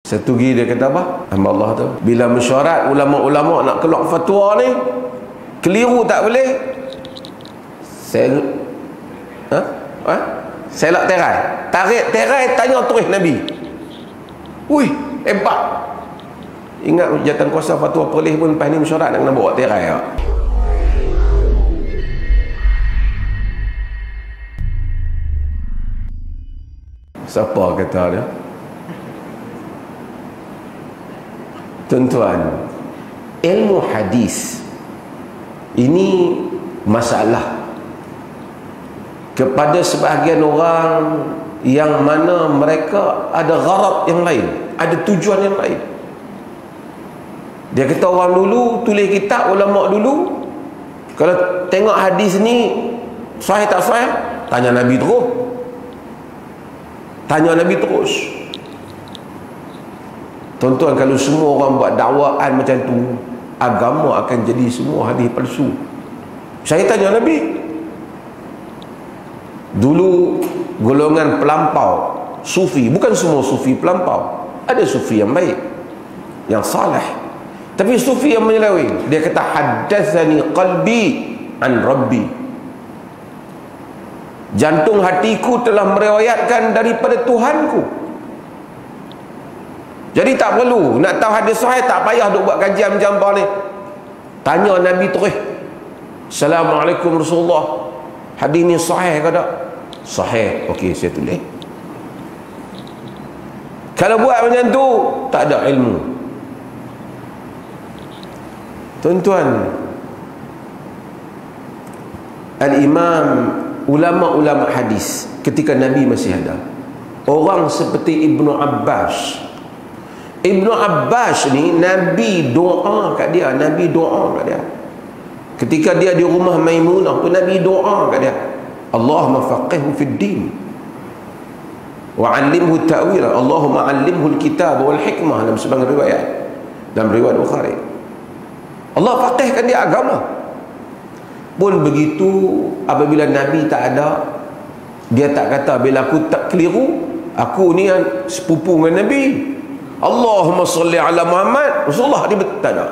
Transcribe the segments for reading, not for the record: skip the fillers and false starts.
Satu lagi dia kata apa? Hamba Allah tu, bila mesyuarat ulama-ulama nak keluar fatwa ni, keliru tak boleh. Saya selak terai. Tarik terai tanya terus Nabi. Wih, hebat. Ingat jawatan kuasa fatwa perlis pun lepas ni mesyuarat nak kena bawa terai tak? Siapa kata dia? Tuan-tuan, ilmu hadis ini masalah kepada sebahagian orang yang mana mereka ada gharad yang lain, ada tujuan yang lain. Dia kata orang dulu tulis kitab, ulama dulu kalau tengok hadis ni sahih tak sahih, tanya Nabi terus. Tanya Nabi terus. Tuan-tuan, kalau semua orang buat dakwaan macam tu, agama akan jadi semua hadis palsu. Saya tanya Nabi. Dulu golongan pelampau sufi, bukan semua sufi pelampau, ada sufi yang baik, yang saleh, tapi sufi yang menyeleweng. Dia kata haddatsani qalbi an rabbi, jantung hatiku telah meriwayatkan daripada Tuhanku. Jadi tak perlu nak tahu hadis sahih, tak payah duk buat kajian macam ni. Tanya Nabi terus. Assalamualaikum Rasulullah, hadis ni sahih ke tak? Sahih. Okey, saya tulis. Kalau buat macam tu, tak ada ilmu. Tuan-tuan, al-imam, ulama-ulama hadis ketika Nabi masih ada, orang seperti Ibnu Abbas. Ibnu Abbas ni Nabi doa kat dia, Nabi doa kat dia. Ketika dia di rumah Maimunah tu, Nabi doa kat dia, Allahumma faqihhu fid din wa 'allimhu ta'wil, Allahumma 'allimhu al-kitab wal hikmah, dalam sebagian riwayat, dalam riwayat Bukhari. Allah faqihkan dia agama. Pun begitu, apabila Nabi tak ada, dia tak kata bila aku tak keliru, aku ni sepupu dengan Nabi, Allahumma salli ala Muhammad, Rasulullah dia tak ada.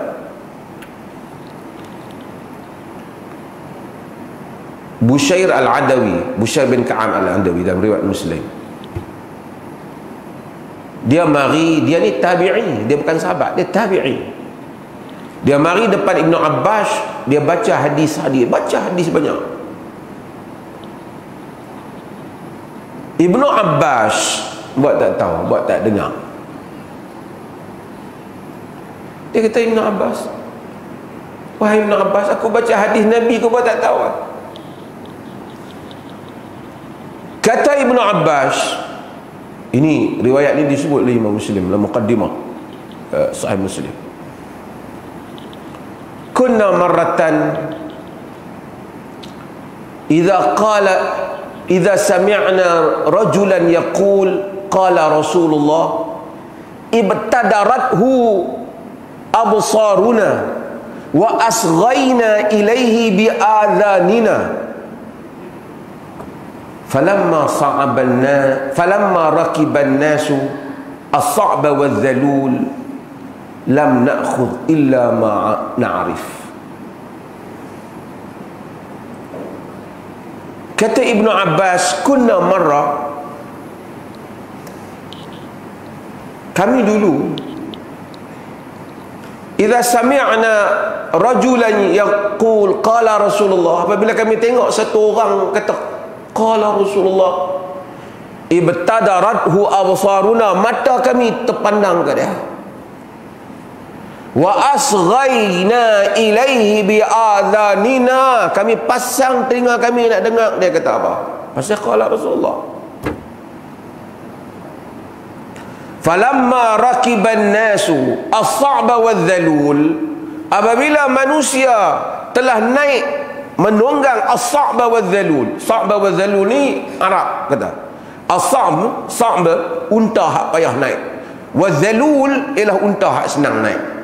Bushair al-Adawi, Bushair bin Ka'ab al-Adawi dalam riwayat Muslim, dia mari, dia ni tabi'i, dia bukan sahabat, dia tabi'i. Dia mari depan Ibnu Abbas, dia baca hadis, baca hadis banyak. Ibnu Abbas buat tak tahu, buat tak dengar. Dia kata, Ibnu Abbas, wahai Ibnu Abbas, aku baca hadis Nabi, kau buat tak tahu. Kata Ibnu Abbas, ini riwayat ini disebut oleh Imam Muslim dalam muqaddimah Sahih Muslim. Kunna marratan idza sami'na rajulan yaqul qala Rasulullah ibtadarathu absaruna wa asghayna ilaihi bi adhanina falamma rakiba an-nasu as-sa'ba wadh-dhalul lam na'khudh illa ma na'rif. Kata Ibnu Abbas, kunna marra, kami dulu, idza sami'na rajulan yaqul qala Rasulullah, apabila kami tengok satu orang kata qala Rasulullah, ibtadarathu absaruna, mata kami terpandang ke dia, wa asghayna ilaihi bi adhanina, kami pasang telinga kami nak dengar dia kata apa. Pasal qala Rasulullah. Falamma rakiban nasu as-sa'ba wadh-dhalul, apabila manusia telah naik menunggang as-sa'ba wadh-dhalul. Sa'ba wadh-dhalul ni Arab kata. As-sa'b, sa'b unta hak payah naik. Wadh-dhalul ialah unta hak senang naik.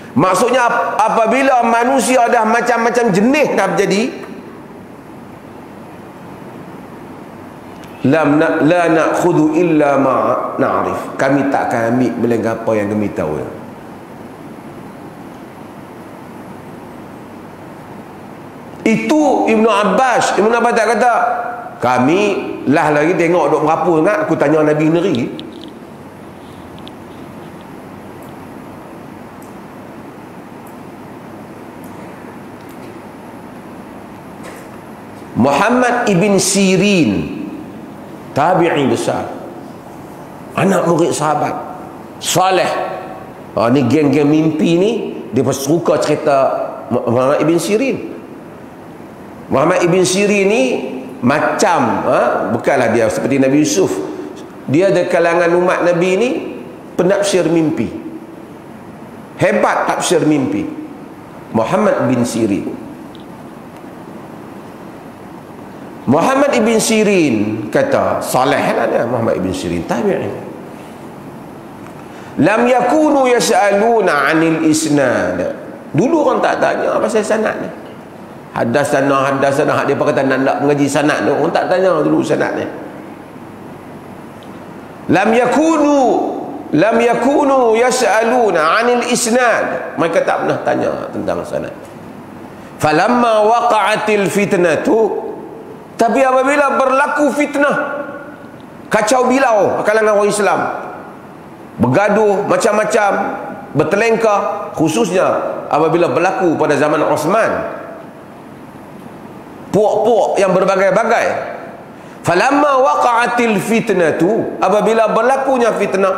Maksudnya apabila manusia dah macam-macam jenis dah berjadi, la na'khudhu illa ma na'rif. Kami tak akan ambil melainkan apa yang kami tahu. Itu Ibnu Abbas tak kata, kami lah lagi tengok duk berapa sangat, aku tanya Nabi sendiri. Muhammad ibn Sirin, tabi'i besar, anak murid sahabat Saleh. Ni geng-geng mimpi ni, dia suka cerita Muhammad ibn Sirin. Muhammad ibn Sirin ni macam, bukanlah dia seperti Nabi Yusuf. Dia ada kalangan umat Nabi ni penafsir mimpi, hebat tafsir mimpi. Muhammad bin Sirin. Muhammad ibn Sirin kata, Saleh lah dia, Muhammad ibn Sirin tabi'i. Lam yakunu yas'aluna 'anil isnad. Dulu orang tak tanya pasal sanad ni. Hadasana hak dia kata nak mengaji sanad tu, orang tak tanya dulu sanad ni. Lam yakunu yas'aluna 'anil isnad. Mereka tak pernah tanya tentang sanad. Falamma waqa'atil fitnatu, tapi apabila berlaku fitnah, kacau bilau kalangan orang Islam, bergaduh macam-macam, bertelengkah, khususnya apabila berlaku pada zaman Osman, puak-puak yang berbagai-bagai. Falamma waqa'atil fitnatu, apabila berlakunya fitnah,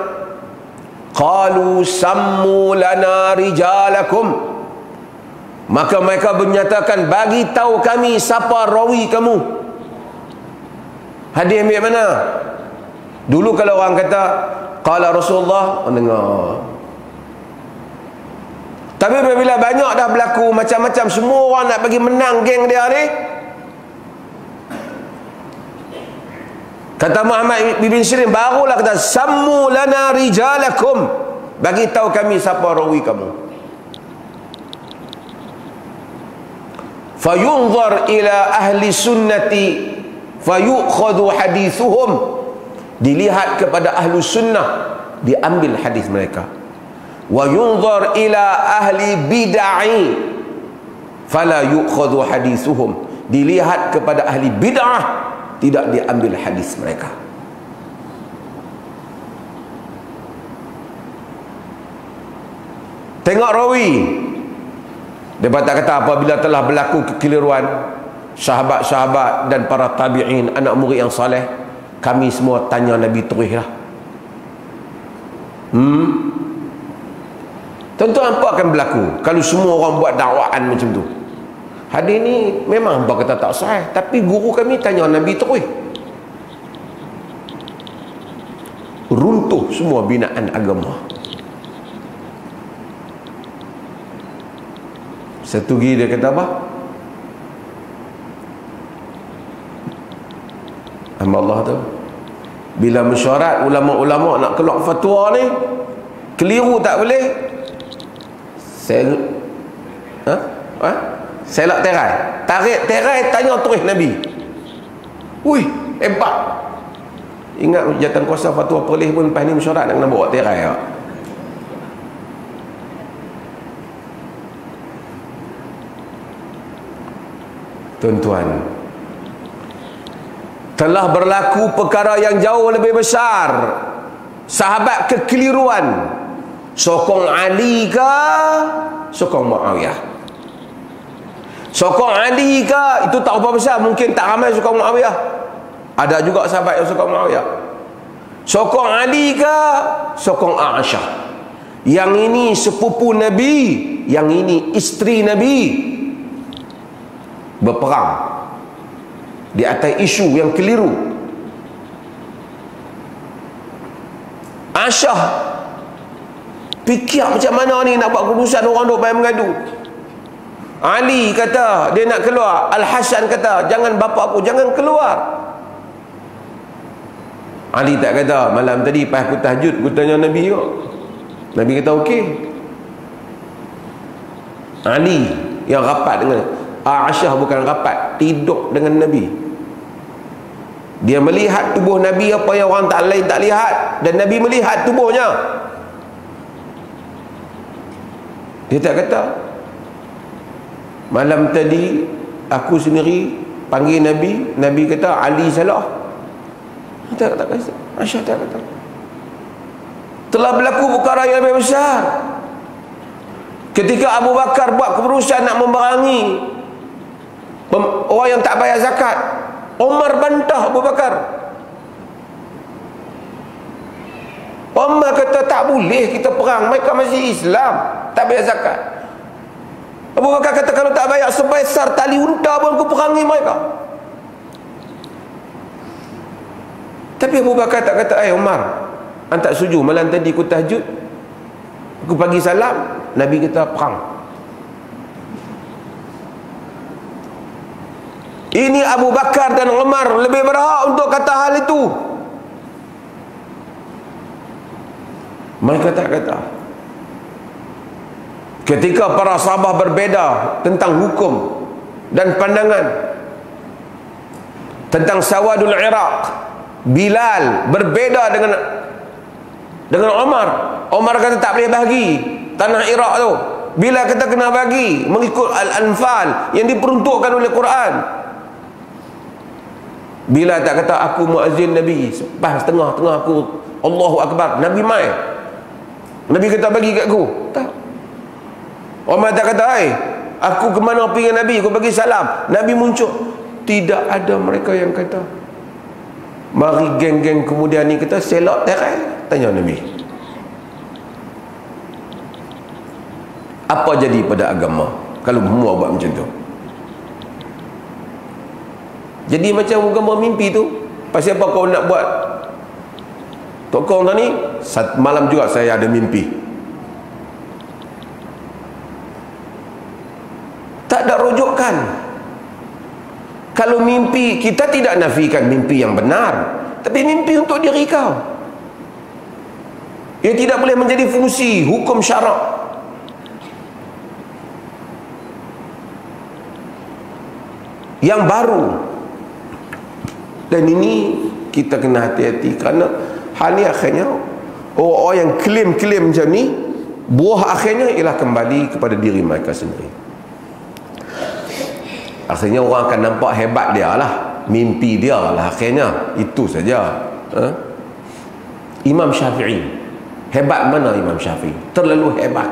qalu sammu lana rijalakum, maka mereka menyatakan, bagi tahu kami siapa rawi kamu. Hadis ambil mana? Dulu kalau orang kata qala Rasulullah, orang dengar. Tapi apabila banyak dah berlaku macam-macam, semua orang nak bagi menang geng dia ni, kata Muhammad bin Sirin, barulah kata sammu lana rijalakum, bagi tahu kami siapa rawi kamu. Fayunzar ila ahli sunnati fayukhadhu hadithuhum, dilihat kepada ahlu sunnah, diambil hadis mereka. Wa yunzar ila ahli bid'ah fala yukhadhu hadithuhum, dilihat kepada ahli bid'ah, tidak diambil hadis mereka. Tengok rawi. Dia kata apabila telah berlaku kekeliruan, sahabat-sahabat dan para tabi'in, anak murid yang saleh, kami semua tanya Nabi terus lah. Tentu apa akan berlaku kalau semua orang buat dakwaan macam tu? Hadis ni memang hamba kata tak sahih, tapi guru kami tanya Nabi terus. Runtuh semua binaan agama. Satu lagi dia kata apa? Hamba Allah tu, bila mesyuarat ulama-ulama nak keluar fatwa ni, keliru tak boleh, selak terai, tarik terai, tanya terus Nabi. Wih, hebat. Ingat jawatan kuasa fatwa perlis pun lepas ni mesyuarat nak kena bawa terai tak? Tuan-tuan, telah berlaku perkara yang jauh lebih besar. Sahabat kekeliruan, sokong Ali ke sokong Muawiyah? Sokong Ali ke, itu tak apa besar, mungkin tak ramai sokong Muawiyah. Ada juga sahabat yang sokong Muawiyah. Sokong Ali ke sokong Aisyah? Yang ini sepupu Nabi, yang ini isteri Nabi, berperang di atas isu yang keliru. Aisyah fikir macam mana ni nak buat keputusan, orang duk banyak mengadu. Ali kata dia nak keluar, Al-Hasan kata jangan bapa aku, jangan keluar. Ali tak kata malam tadi pas aku tahajud aku tanya Nabi kok. Nabi kata okey. Ali yang rapat dengan Aisyah bukan rapat, tidur dengan Nabi. Dia melihat tubuh Nabi apa yang orang tak lain tak lihat, dan Nabi melihat tubuhnya. Dia tak kata, malam tadi aku sendiri panggil Nabi, Nabi kata Ali salah. Tak kata. Aisyah tak kata. Telah berlaku perkara yang lebih besar. Ketika Abu Bakar buat keputusan nak memerangi orang yang tak bayar zakat, Umar bantah Abu Bakar. Umar kata tak boleh kita perang, mereka masih Islam, tak bayar zakat. Abu Bakar kata kalau tak bayar sebesar tali unta pun aku perangi mereka. Tapi Abu Bakar tak kata, Umar, anda tak setuju malam tadi aku tahajud, aku pagi salam, Nabi kata perang. Ini Abu Bakar dan Umar lebih berhak untuk kata hal itu. Mereka tak kata. Ketika para sahabat berbeza tentang hukum dan pandangan tentang Sawadul Iraq, Bilal berbeza dengan Umar. Umar kata tak boleh bagi tanah Iraq tu. Bilal kata kena bagi mengikut Al-Anfal yang diperuntukkan oleh Quran. Bilal tak kata aku muazzin Nabi, pas tengah-tengah aku Allahu Akbar, Nabi mai. Nabi kata bagi kat aku. Tak. Umar tak kata, aku ke mana pergi Nabi, aku bagi salam. Nabi muncul. Tidak ada mereka yang kata. Mari geng-geng kemudian ni kata selok terai. Tanya Nabi, apa jadi pada agama kalau semua buat macam tu? Jadi macam agama mimpi tu. Pasal apa kau nak buat? Tok kau ni malam juga saya ada mimpi. Tak ada rujukan. Kalau mimpi, kita tidak nafikan mimpi yang benar, tapi mimpi untuk diri kau. Ia tidak boleh menjadi fungsi hukum syarak. Yang baru. Dan ini kita kena hati-hati, kerana hal ni akhirnya orang yang klaim-klaim macam ni, buah akhirnya ialah kembali kepada diri mereka sendiri. Akhirnya orang akan nampak hebat dia lah, mimpi dia lah akhirnya. Itu saja. Imam Syafi'i, hebat mana Imam Syafi'i? Terlalu hebat.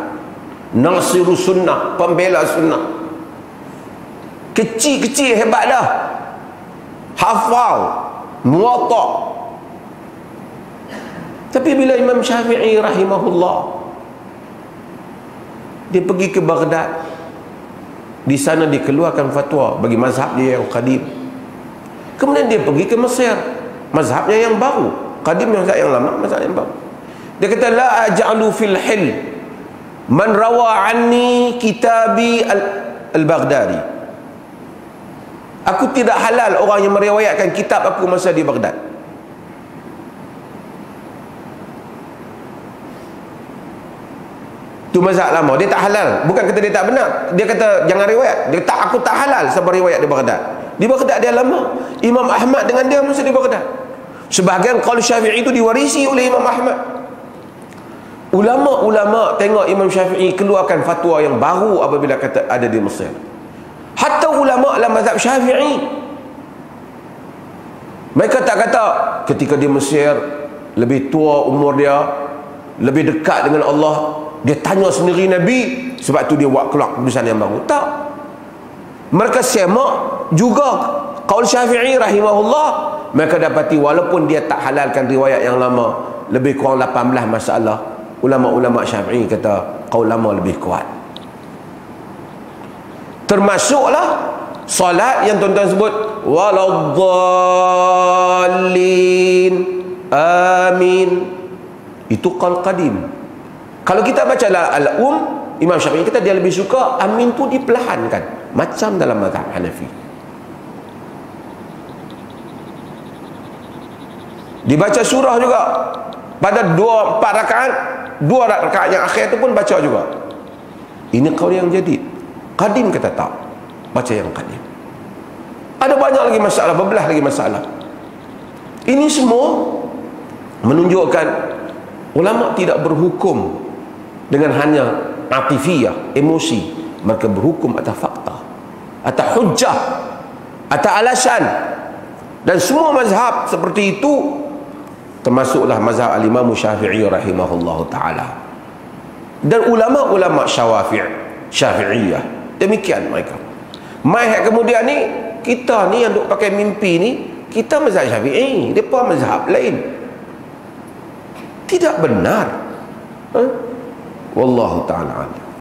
Nasirus sunnah, pembela sunnah. Kecil-kecil hebat dah. Hafal Muwatta. Tapi bila Imam Syafi'i rahimahullah dia pergi ke Baghdad, di sana dikeluarkan fatwa bagi mazhab dia yang qadim. Kemudian dia pergi ke Mesir, mazhabnya yang baru. Qadim mazhab yang lama, mazhab yang baru. Dia kata la aj'alu fil hil man rawa anni kitabi al-Baghdadi. Aku tidak halal orang yang meriwayatkan kitab aku masa di Baghdad. Itu mazhab lama. Dia tak halal. Bukan kata dia tak benar. Dia kata jangan riwayat. Dia tak, aku tak halal sebab riwayat di Baghdad. Di Baghdad dia lama. Imam Ahmad dengan dia masa di Baghdad. Sebahagian qaul Syafi'i itu diwarisi oleh Imam Ahmad. Ulama-ulama tengok Imam Syafi'i keluarkan fatwa yang baru apabila kata ada di Mesir. Hatta ulama dalam mazhab Syafi'i, mereka tak kata ketika di Mesir lebih tua umur dia, lebih dekat dengan Allah, dia tanya sendiri Nabi, sebab tu dia buat keluar keputusan yang baru. Tak. Mereka semak juga qaul Syafi'i rahimahullah. Mereka dapati walaupun dia tak halalkan riwayat yang lama, lebih kurang 18 masalah, ulama-ulama Syafi'i kata qaul lama lebih kuat. Termasuklah solat yang tuan-tuan sebut waladdallin amin, itu qaul qadim. Kalau kita baca Imam Syafi'i kata dia lebih suka amin tu diperlahankan, macam dalam mazhab Hanafi. Dibaca surah juga pada 4 rakaat, 2 rakaat yang akhir tu pun baca juga. Ini qaul yang jadid. Qadim kata tak, baca yang qadim. Ada banyak lagi masalah, berbelah lagi masalah. Ini semua menunjukkan ulama tidak berhukum dengan hanya atifiyah, emosi. Mereka berhukum atas fakta, atas hujjah, atas alasan. Dan semua mazhab seperti itu, termasuklah mazhab al-Imam Syafi'i rahimahullahu ta'ala, dan ulama-ulama Syafi'iyah demikian mereka. Mai kemudian ni, kita ni yang duk pakai mimpi ni, kita mazhab Syafi'i, mereka mazhab lain. Tidak benar. Wallahu ta'ala alam.